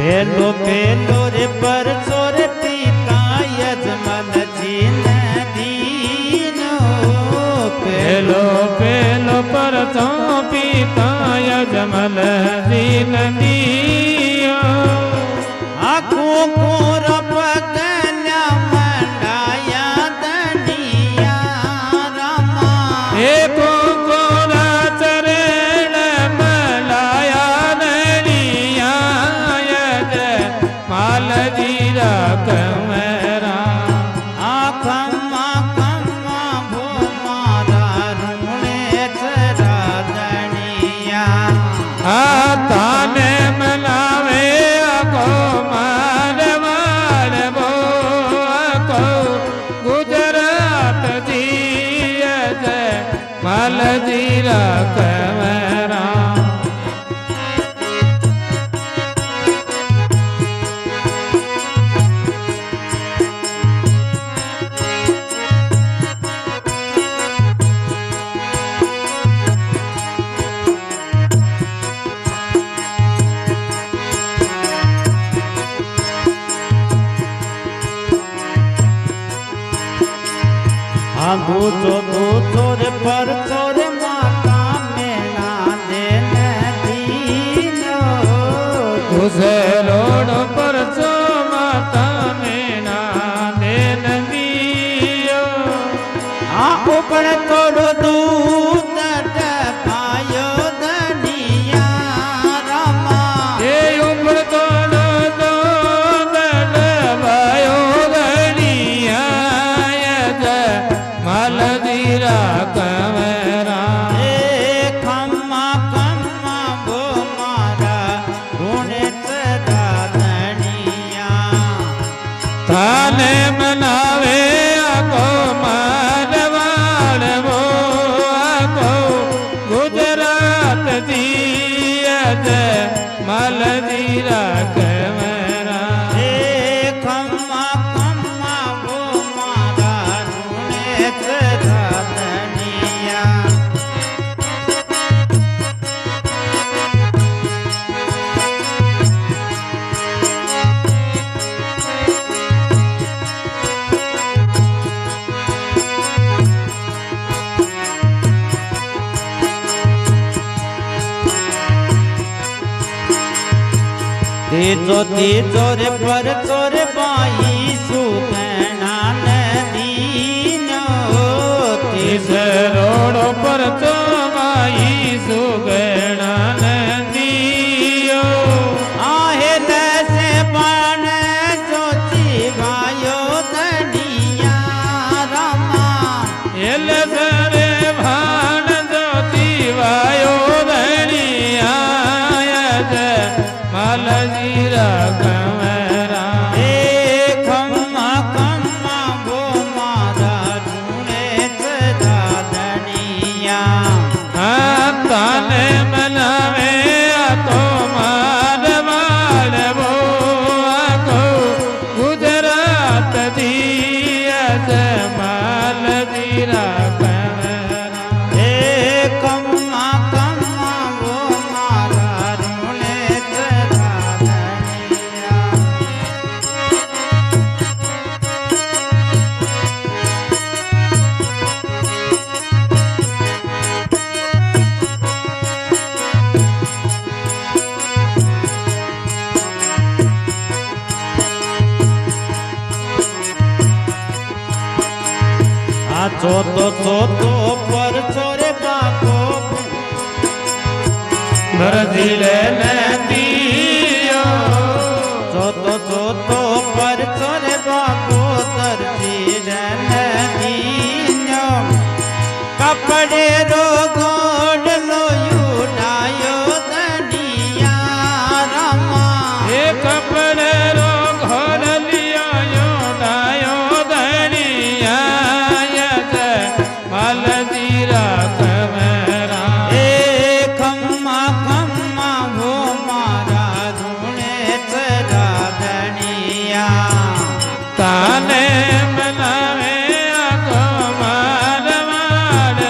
પેલો પેલો રે પર ચોર પિતા યજમલજી નદીનો પેલો પેલો પર તો પિતા યજમલજી નદીયો આખું કોર પગલ્યા મંડાયા દનિયા રમા એક કોરા ચરેણ મલાયા નડિયા યજ માલજી કમરા આ ખમ્મા ખમ્મા ભો મારા રૂણે ચરા દનિયા આ તાને મનાવે આખો મારવાડ બો આખો ગુજરાત જીય જય માલજી કમરા આગો ચોથો રે પર ચોર માતા મેળા દે નદીનો तुझे रोड पर जो माता मेना देन दियो આ ઉપર થોડો દૂધ પાયો દનિયા રમા ये उम्र तो दो दल भयो गणिया यद माल दीरा कमरा એ ખમ્મા ખમ્મા ભો મારા રૂણે ચરા દનિયા थाने मनावे आको मारवाड़ वो आको गुजरात दियत माल दीरा कमरा એ ખમ્મા ખમ્મા ભો મારા રૂણે ચરા દનિયા તેજો રે પર ચોર બાઈ સુતણા નદીનો इस रोड पर तो माई सुगणा नदियो आहे દસે પણ ચોચી ભાયો દનિયા રમા एल सरे भान ज्योति वायो धनिया यज माल जीरा कमरा એ ખમ્મા ખમ્મા ભો મારા રૂણે ચરા દનિયા हाँ ताने मनावे आको मारवाड़ वो आको गुजरात दियत माल दीरा कमरा એ ખમ્મા ખમ્મા ભો મારા રૂણે ચરા દનિયા આ ચોથો પર ચોરે બાપો बरदिले नदियो ચોથો પર ચોરે બાપો તરતી નદીનો કપડે રો ગોડલો યુડાયો દનિયા રમા એ કપડે રો ઘર લિયો ડાયો ધનિયા યદ માલ જીરા કમરા એ ખમ્મા ખમ્મા ભો મારા રૂણે ચરા દનિયા તાને મનાવે આકો મારવાડ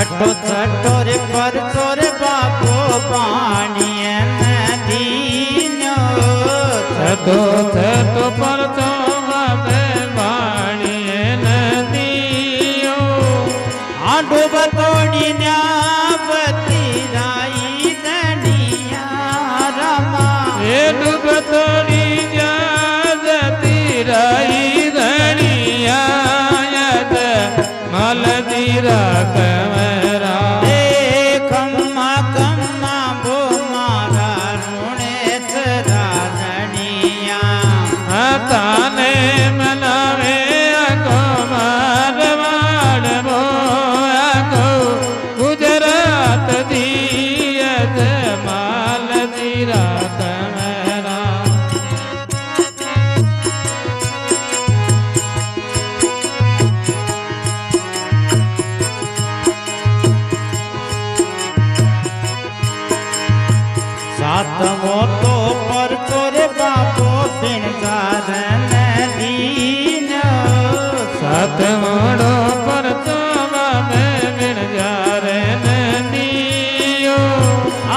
છઠ્ઠો છઠ્ઠો રે પરચો રે બાપો પાણી નદીનો છઠ્ઠો છઠ્ઠો પરચો બાપે પાણી નદીઓ આંડો બતોડી ન્યાપતી રાઈ દનિયા રમા એ ડૂબતોડી જા જતી રહી ધણિયા યદ મલજીરા કમરા એ ખમ્મા ખમ્મા ભો મારા ઋણે સદા દનિયા તાને મનાવે અકો મારવાડ મોકો ગુજરાત દિયત માલજીરા કમરા સાતમો તો પરચો રે બાપો પિણકાર નદીનો સાતમોડો પરચો બાપે મિણજારે નદીઓ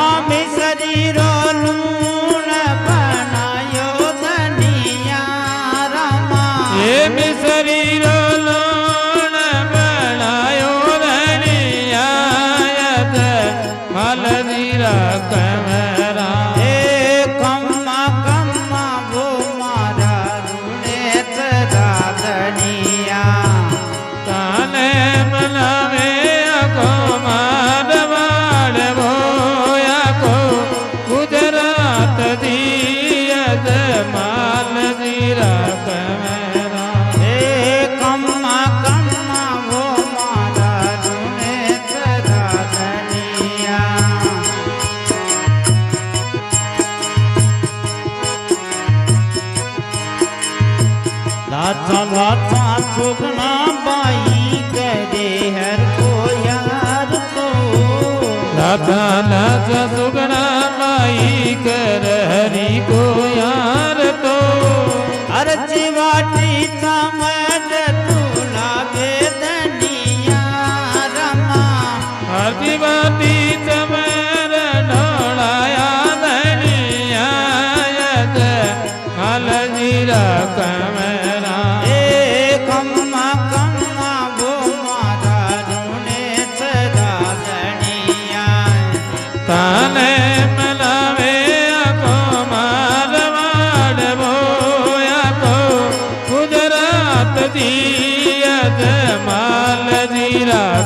આમે શરીરો લૂણ બનાયો દનિયા રમા એ મિસરીરો લોણ બનાયો ધણિયાયત મલજીરા કમરા એ ખમ્મા ખમ્મા ભો મારા ઋણે સદા દનિયા તાને મનાવે અકો મારવાડ ભોયાકો ગુજરાત દિયત માલજીરા કમરા એ ખમ્મા ખમ્મા ભો મારા ઋણે સદા દનિયા લાચા લાચા સુગના બાઈ કરે હર કો યાર તો લાચા લાચા સુગણા માઈ કર હરી કો યાર તો અરજી વાટી સમજ તું લાગે દનિયા રમા હરજીવાતી ચમર ઢોળાયા ધણિયાયત મલજીરા કમરા એ ખમ્મા ખમ્મા ભો મારા ઋણે સદા દનિયા તાને મનાવે અકો મારવાડ ભોયાકો ગુજરાત દિયત માલજીરા